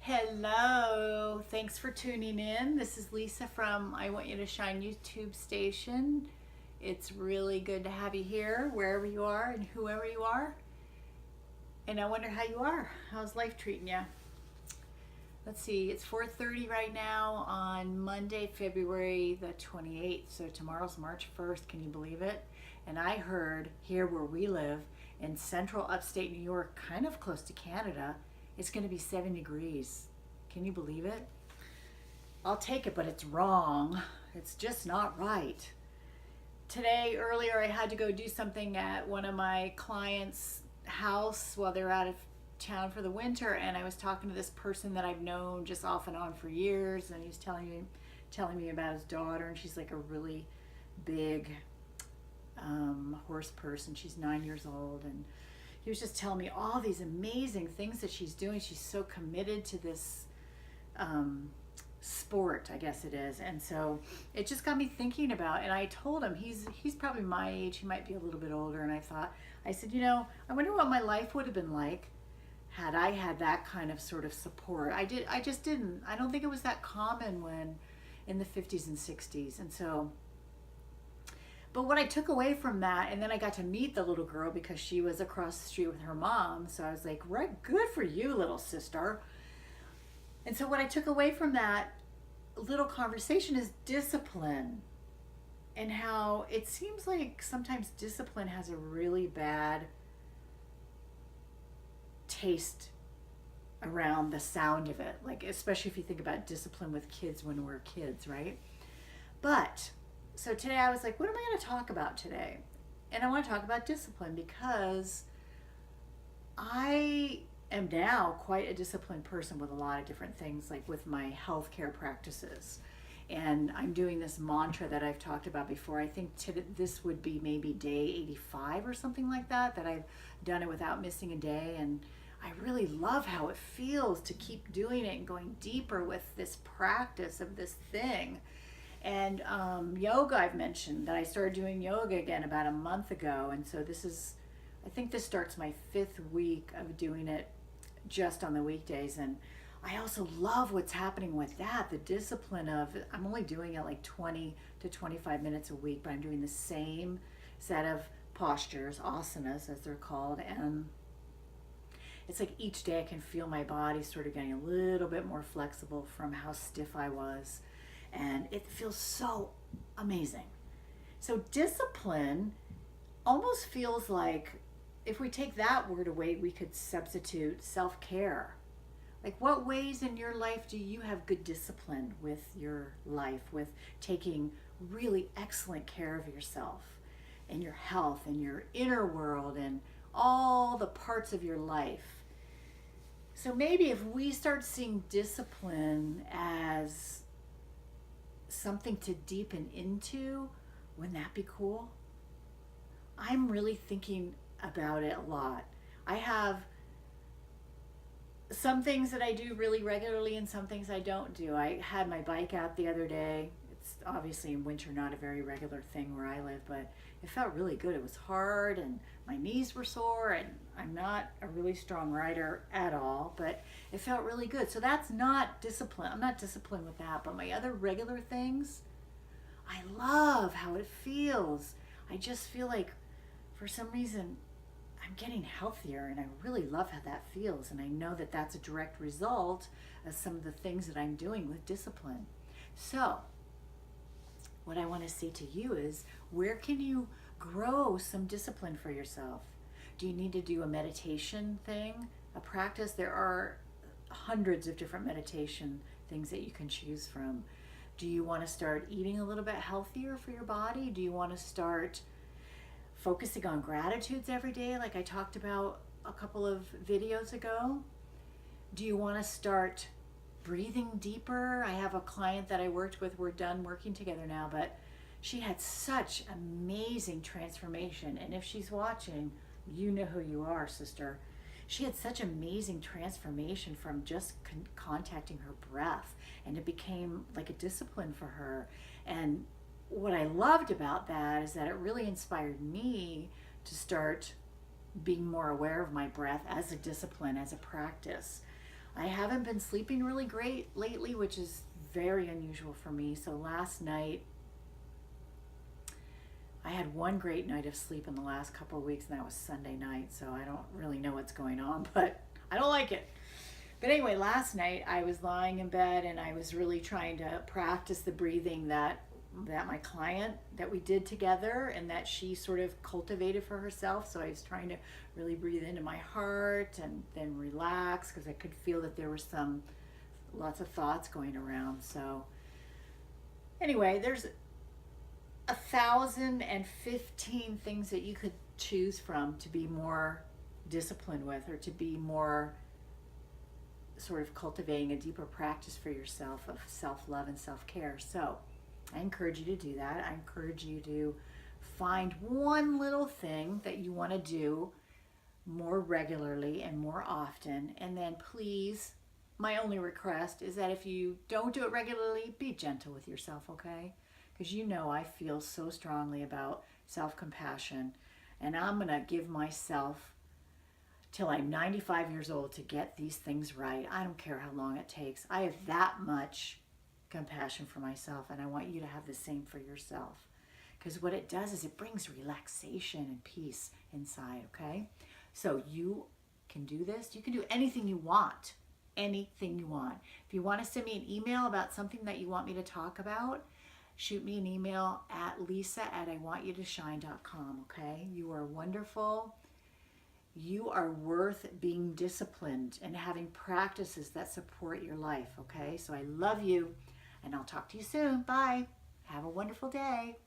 Hello, thanks for tuning in. This is Lisa from I Want You to Shine YouTube station. It's really good to have you here, wherever you are and whoever you are. And I wonder how you are. How's life treating you? Let's see, it's 4:30 right now on Monday, February the 28th. So tomorrow's March 1st. Can you believe it? And I heard here where we live in central upstate New York, kind of close to Canada, it's going to be 7 degrees. Can you believe it? I'll take it, but it's wrong. It's just not right. Today, earlier, I had to go do something at one of my clients' house while they're out of town for the winter, and I was talking to this person that I've known just off and on for years, and he's telling me about his daughter, and she's like a really big horse person. She's 9 years old, and he was just telling me all these amazing things that she's doing. She's so committed to this sport, I guess it is. And so it just got me thinking about, and I told him he's probably my age, he might be a little bit older, and I said, I wonder what my life would have been like had I had that kind of sort of support. I just didn't. I don't think it was that common when in the 50s and 60s. And so, but what I took away from that, and then I got to meet the little girl because she was across the street with her mom. So I was like, right, good for you, little sister. And so what I took away from that little conversation is discipline, and how it seems like sometimes discipline has a really bad taste around the sound of it. Like, especially if you think about discipline with kids when we're kids, right? But so today I was like, what am I going to talk about today? And I want to talk about discipline because I am now quite a disciplined person with a lot of different things, like with my healthcare practices. And I'm doing this mantra that I've talked about before. I think this would be maybe day 85 or something like that I've done it without missing a day. And I really love how it feels to keep doing it and going deeper with this practice of this thing. And yoga, I've mentioned that I started doing yoga again about a month ago. And so I think this starts my 5th week of doing it just on the weekdays. And I also love what's happening with that, the discipline of, I'm only doing it like 20 to 25 minutes a week, but I'm doing the same set of postures, asanas as they're called. And it's like each day I can feel my body sort of getting a little bit more flexible from how stiff I was. And it feels so amazing. So discipline almost feels like, if we take that word away, we could substitute self-care. Like, what ways in your life do you have good discipline with your life, with taking really excellent care of yourself and your health and your inner world and all the parts of your life? So maybe if we start seeing discipline as something to deepen into, wouldn't that be cool? I'm really thinking about it a lot. I have some things that I do really regularly and some things I don't do. I had my bike out the other day. It's obviously in winter not a very regular thing where I live, but it felt really good. It was hard and my knees were sore, and I'm not a really strong rider at all, but it felt really good. So that's not discipline. I'm not disciplined with that, but my other regular things, I love how it feels. I just feel like for some reason I'm getting healthier, and I really love how that feels. And I know that that's a direct result of some of the things that I'm doing with discipline. So what I want to say to you is, where can you grow some discipline for yourself? Do you need to do a meditation thing, a practice? There are hundreds of different meditation things that you can choose from. Do you want to start eating a little bit healthier for your body? Do you want to start focusing on gratitudes every day, like I talked about a couple of videos ago? Do you want to start breathing deeper? I have a client that I worked with, we're done working together now, but she had such amazing transformation. And if she's watching, you know who you are, sister. She had such amazing transformation from just contacting her breath, and it became like a discipline for her. And what I loved about that is that it really inspired me to start being more aware of my breath as a discipline, as a practice. I haven't been sleeping really great lately, which is very unusual for me. So last night, I had one great night of sleep in the last couple of weeks, and that was Sunday night. So I don't really know what's going on, but I don't like it. But anyway, last night I was lying in bed and I was really trying to practice the breathing that my client that we did together and that she sort of cultivated for herself. So I was trying to really breathe into my heart and then relax because I could feel that there were lots of thoughts going around. So anyway, there's 1,015 things that you could choose from to be more disciplined with, or to be more sort of cultivating a deeper practice for yourself of self-love and self-care. So I encourage you to do that. I encourage you to find one little thing that you want to do more regularly and more often. And then please, my only request is that if you don't do it regularly, be gentle with yourself, okay? Because you know I feel so strongly about self-compassion, and I'm going to give myself till I'm 95 years old to get these things right. I don't care how long it takes. I have that much compassion for myself, and I want you to have the same for yourself. Because what it does is it brings relaxation and peace inside, okay? So you can do this. You can do anything you want. Anything you want. If you want to send me an email about something that you want me to talk about, shoot me an email at lisa@iwantyoutoshine.com, okay? You are wonderful. You are worth being disciplined and having practices that support your life, okay? So I love you, and I'll talk to you soon. Bye. Have a wonderful day.